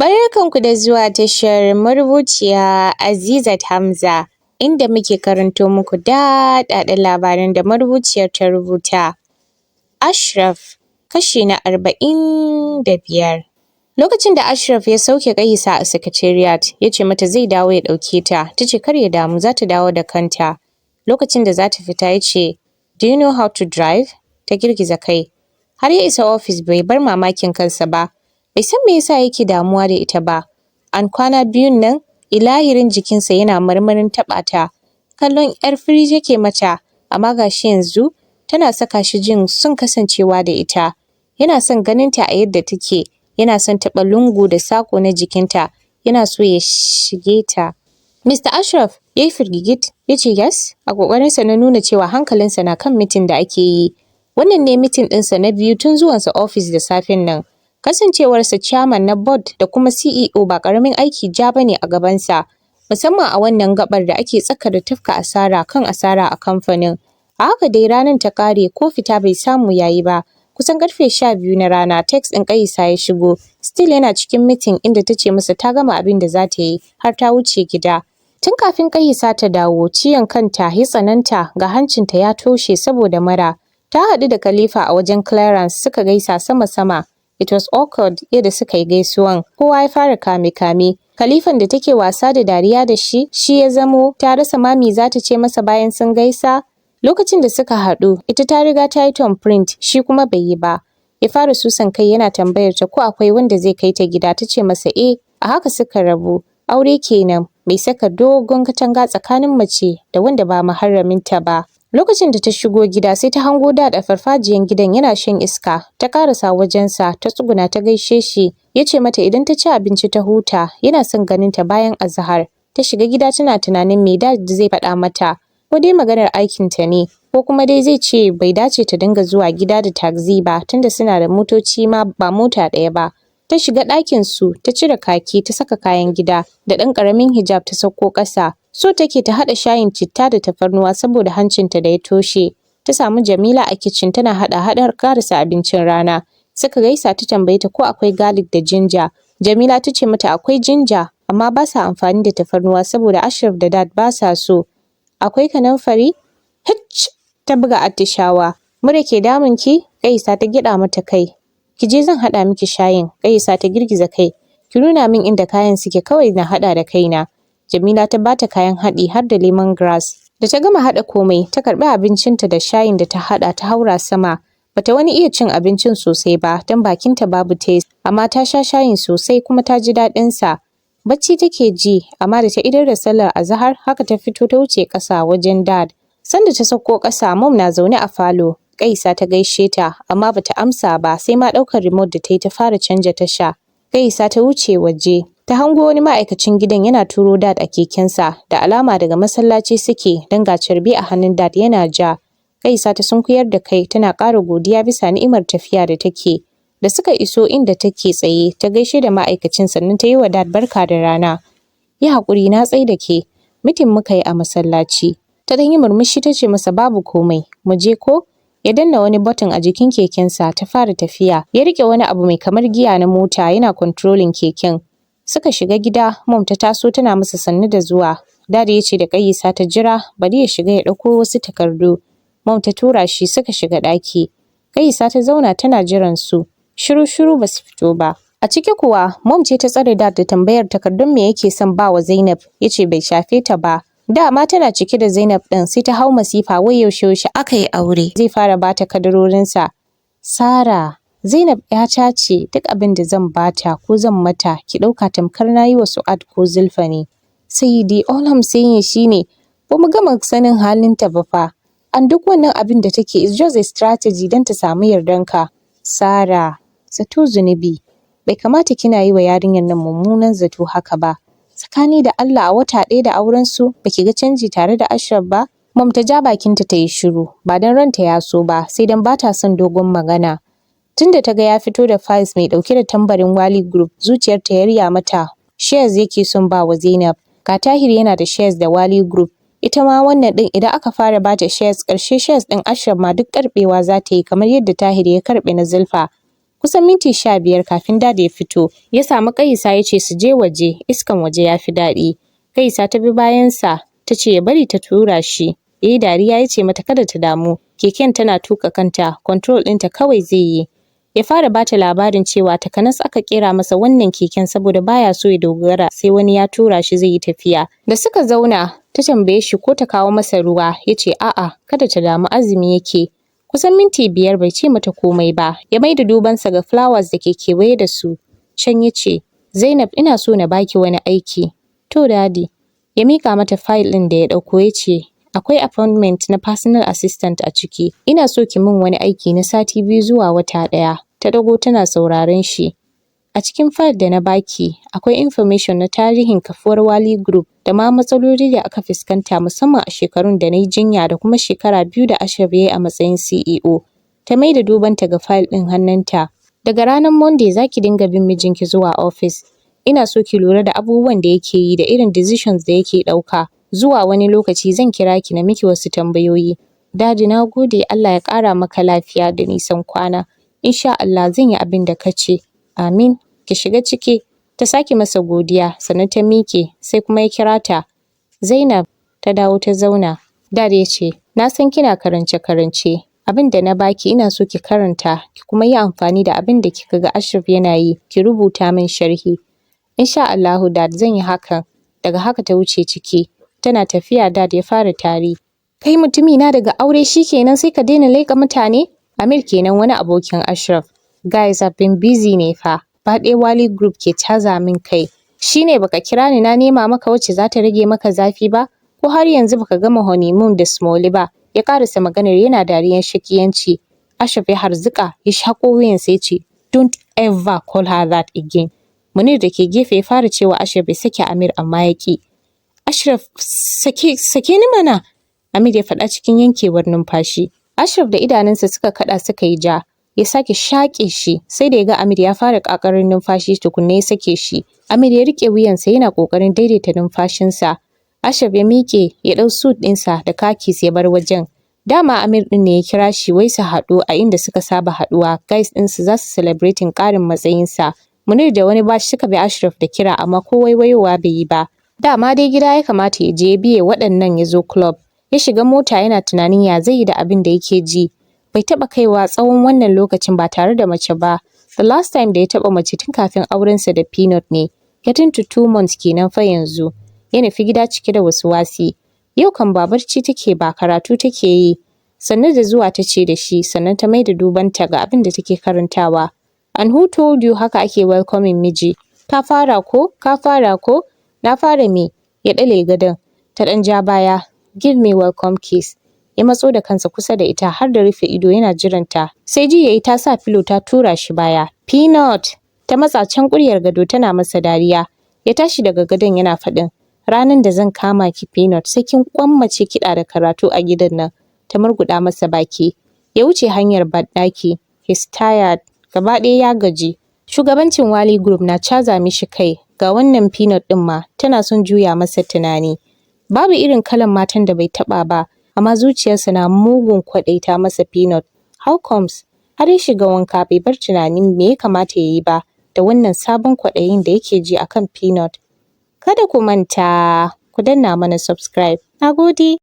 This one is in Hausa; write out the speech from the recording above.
Barkanku da zuwa tashar marubuciya Azizat Hamza, inda muke karanto muku daɗaɗɗen labaran da marubuciyar ta rubuta. Ashraf, kashi na 45. Lokacin da Ashraf ya sauke Ƙaisa a secretariat, ya ce mata zai dawo ya ɗauke ta, ta ce kar ya damu za ta dawo da kanta. Lokacin da za ta fita ya ce, do you know how to drive? Ta girgiza kai. Har ya isa ofis bai bar mamakin kansa ba. Bai san me yasa yake damuwa da ita ba. An kwana biyun nan ilahirin jikinsa yana marmarin taɓa ta. Kallon 'yar firij yake mata, amma ga shi yanzu tana saka shi jin son kasancewa da ita. Yana son ganinta a yadda take, yana son taɓa lungu da saƙo na jikinta, yana so ya shige ta. Mr. Ashraf ya yi firgigit ya ce yes, a ƙoƙarinsa na nuna cewa hankalinsa na kan mitin da ake yi. Wannan ne mitin ɗinsa na biyu tun zuwansa ofis da safen nan. Kasancewarsa chairman na board da kuma CEO ba ƙaramin aiki ja bane a gabansa, musamman a wannan gaɓar da ake tsaka da tafka asara kan asara a kamfanin. A haka dai ranar ta ƙare ko fita bai samu yayi ba. Kusan ƙarfe 12 na rana text ɗin Ƙaisa ya shigo. Still yana cikin meeting inda ta ce masa ta gama abin da za ta yi har ta wuce gida. Tun kafin Ƙaisa ta dawo, ciwon kanta ya tsananta ga hancinta ya toshe saboda mura. Ta haɗu da Khalifa a wajen clearance suka gaisa sama-sama. It was awkward yadda suka yi gaisuwan. Kowa ya fara kame-kame. Khalifan da take wasa da dariya da shi ya zamo ta rasa ma me za ta ce masa bayan sun gaisa. Lokacin da suka haɗu, ita ta riga ta yi thumbprint, shi kuma bai yi ba. Ya fara susan kai yana tambayar ta ko akwai wanda zai kai ta gida, ta ce masa eh, a haka suka rabu. Aure kenan, bai saka dogon katanga tsakanin mace da wanda ba muharraminta ba. Lokacin da ta shigo gida sai ta hango Dad a farfajiyan gidan yana shan iska. Ta karasa wajensa, ta tsuguna ta gaishe shi. Ya ce mata idan ta ci abinci ta huta, yana son ganin ta bayan azahar. Ta shiga gida tana tunanin me Dad zai faɗa mata. Ko dai maganar aikinta ne, ko kuma dai zai ce bai dace ta dinga zuwa gida da taxi ba tunda suna da motoci ma ba mota ɗaya ba. Ta shiga ɗakin su, ta cire kaki, ta saka kayan gida da ɗan ƙaramin hijab ta sauko ƙasa. So take ta haɗa shayin citta da tafarnuwa saboda hancinta da ya toshe. Ta samu Jamila a kicin tana haɗa karasa abincin rana. Suka gaisa ta tambaye ta ko akwai garlic da ginger. Jamila ta ce mata akwai ginger amma ba sa amfani da tafarnuwa saboda Ashraf da Dad ba sa so. Akwai kanamfari? Hicc! Ta buga attishawa. Mura ke damun ki? Ƙaisa ta gyaɗa mata kai. Ki je zan haɗa miki shayin. Ƙaisa ta girgiza kai. Ki nuna min inda kayan suke kawai na haɗa da kaina. Jamila ta bata kayan haɗi har da lemongrass. Da ta gama haɗa komai, ta karɓi abincinta da shayin da ta haɗa ta haura sama. Bata wani iya cin abincin sosai ba don bakinta babu taste, amma ta sha shayin sosai kuma ta ji daɗin sa. Bacci take ji, amma da ta idar da sallar azahar haka ta fito ta wuce ƙasa wajen Dad. Sanda ta sauko ƙasa, Mom na zaune a falo. Ƙaisa ta gaishe ta, amma bata amsa ba sai ma ɗaukar remote da ta yi ta fara canja tasha. Ƙaisa ta wuce waje. Ta hango wani ma'aikacin gidan yana turo Dad a kekensa, da alama daga masallaci suke don ga carbi a hannun Dad yana ja. Ƙaisa ta sunkuyar da kai tana ƙara godiya bisa ni'imar tafiya da take. Da suka iso inda take tsaye, ta gaishe da ma'aikacin sannan ta yi wa Dad barka da rana. Yi haƙuri na tsai da ke, mitin muka yi a masallaci. Ta dan yi murmushi ta ce masa babu komai, mu je ko? Ya danna wani button a jikin kekensa ta fara tafiya. Ya riƙe wani abu mai kamar giya na mota yana controlling keken. Suka shiga gida, Mom ta taso tana masa sannu da zuwa. Dad ya ce da Ƙaisa ta jira, bari ya shiga ya ɗauko wasu takardu. Mom ta tura shi suka shiga ɗaki. Ƙaisa ta zauna tana jiran su. Shiru-shiru ba su fito ba. A ciki kuwa, Mom ce ta tsare Dad da tambayar takardun me yake son ba wa Zainab. Ya ce bai shafe ta ba. Dama tana cike da Zainab ɗin sai ta hau masifa wai yaushe aka yi aure. Zai fara bata kadarorinsa. Sara, Zainab ‘yata ce, duk abin da zan bata ko zan mata ki ɗauka tamkar na yi wa Su'ad ko Zulfa ne. Saidi, all I'm saying shine ba mu gama sanin halinta ba fa. An duk wannan abin da take is just a strategy don ta samu yardanka. Sara, zato zunubi. Bai kamata kina yi wa yarinyar nan mummunan zato haka ba. Tsakani da Allah a wata ɗaya da auren su baki ga canji tare da Ashraf ba? Mom ta ja bakinta ta yi shiru, ba don ranta ya so ba, sai don bata son dogon magana. Tunda ta ga ya fito da files mai ɗauke da tambarin Wali Group, zuciyarta ya riya mata. Shares yake son ba wa Zainab. Ga Tahir yana da shares da Wali Group. Ita ma wannan ɗin idan aka fara bata shares, ƙarshe shares ɗin Ashraf ma duk karɓewa za ta yi kamar yadda Tahir ya karɓe na Zulfa. Kusan minti 15 kafin Dad ya fito, ya samu Kaisa ya ce su je waje, iskan waje ya fi daɗi. Kaisa ta bi bayansa ta ce ya bari ta tura shi. Ya yi dariya ya ce mata kada ta damu, keken tana tuƙa kanta, control ɗinta kawai zai yi. Ya fara bata labarin cewa takanas aka ƙera masa wannan keken saboda baya so ya dogara sai wani ya tura shi zai yi tafiya. Da suka zauna ta tambaye shi ko ta kawo masa ruwa, ya ce a'a kada ta damu azumi yake. Kusan minti 5 bai ce mata komai ba, ya maida dubansa ga flowers da ke kewaye da su. Can ya ce, Zainab ina so na baki wani aiki. To Daddy. Ya miƙa mata file ɗin da ya ɗauko ya ce, akwai appointment na personal assistant a ciki. Ina so ki min wani aiki na sati 2 zuwa wata 1. Ta ɗago tana sauraron shi. A cikin file da na baki, akwai information na tarihin kafuwar Wali Group da ma matsaloli da aka fuskanta musamman a shekarun da na yi jinya da kuma shekara 2 da Ashraf ya yi a matsayin CEO. Ta maida dubanta ga file ɗin hannunta. Daga ranar Monday za ki dinga bin mijinki zuwa office. Ina so ki lura da abubuwan da yake yi da irin decisions da yake ɗauka. Zuwa wani lokaci zan kira ki na miki wasu tambayoyi. Daddy na gode, Allah ya ƙara maka lafiya da nisan kwana. Insha Allah zan yi abin da ka ce. Amin. Ki shiga ciki. Ta sake masa godiya sannan ta miƙe sai kuma ya kira ta. Zainab ta dawo ta zauna. Dad ya ce, na san kina karance-karance. Abin da na baki ina so ki karanta ki kuma yi amfani da abin da kika ga Ashraf yana yi ki rubuta min sharhi. Insha Allahu Dad zan yi hakan. Daga haka ta wuce ciki. Tana tafiya Dad ya fara tari. Kai mutumina daga aure shikenan sai ka daina leƙa mutane? Amir kenan wani abokin Ashraf. Guys I've been busy ne fa. Faɗe Wali Group ke caza min kai. Shi ne baka kira ni na nema maka wacce za ta rage maka zafi ba? Ko har yanzu baka gama honeymoon da Smolly ba? Ya ƙarasa maganar yana dariyan shakiyanci. Ashraf ya harzuƙa ya shaƙo wuyansa ya ce, don't ever call her that again. Munir da ke gefe ya fara cewa Ashraf ya sake Amir amma ya ƙi. Ashraf sake ni mana. Amir ya faɗa cikin yankewar numfashi. Ashraf da idanunsa suka kaɗa suka yi ja. Ya sake shaƙe shi sai da ya ga Amir ya fara ƙaƙarin numfashi tukunna ya sake shi. Amir ya riƙe wuyansa yana ƙoƙarin daidaita numfashinsa. Ashraf ya miƙe ya ɗau suit ɗinsa da kakis ya bar wajen. Dama Amir ɗin ne ya kira shi wai su haɗu a inda suka saba haɗuwa. Guys ɗinsu za su celebrating ƙarin matsayinsa. Munir da wani bashi suka bi Ashraf da kira amma ko waiwayowa bai yi ba. Dama dai gida ya kamata ya je ya biye waɗannan ya zo club. Ya shiga mota yana tunanin ya zai yi da abin da yake ji. Bai taɓa kaiwa tsawon wannan lokacin ba tare da mace ba. The last time da ya taɓa mace tun kafin aurensa da Peanut ne. Getting to 2 months kenan fa yanzu. Ya nufi gida cike da wasuwasi. Yau kan ba barci take ba karatu take yi. Sannu da zuwa ta ce da shi sannan ta maida dubanta ga abin da take karantawa. And who told you haka ake welcoming miji? Ka fara ko? Ka fara ko? Na fara me? Ya ɗale gadon. Ta ɗan ja baya. Give me welcome kiss. Ya matso da kansa kusa da ita har da rufe ido yana jiranta. Sai ji yayi ta sa filo ta tura shi baya. Peanut! Ta matsa can ƙuryar gado tana masa dariya. Ya tashi daga gadon yana faɗin. Ranan da zan kama ki Peanut sai kin kwammace kiɗa da karatu a gidan nan. Ta murguɗa masa baki. Ya wuce hanyar banɗaki. He's tired. Gaba ɗaya ya gaji. Shugabancin Wali Group na caza mishi kai. Ga wannan Peanut ɗin ma tana son juya masa tunani. Babu irin kalan matan da bai taɓa ba. Amma zuciyarsa na mugun kwaɗaita masa Peanut. How comes? Har ya shiga wanka bai bar tunanin me ya kamata ya yi ba da wannan sabon kwaɗayin da yake ji akan Peanut. Kada ku manta, ku danna mana subscribe. Na gode.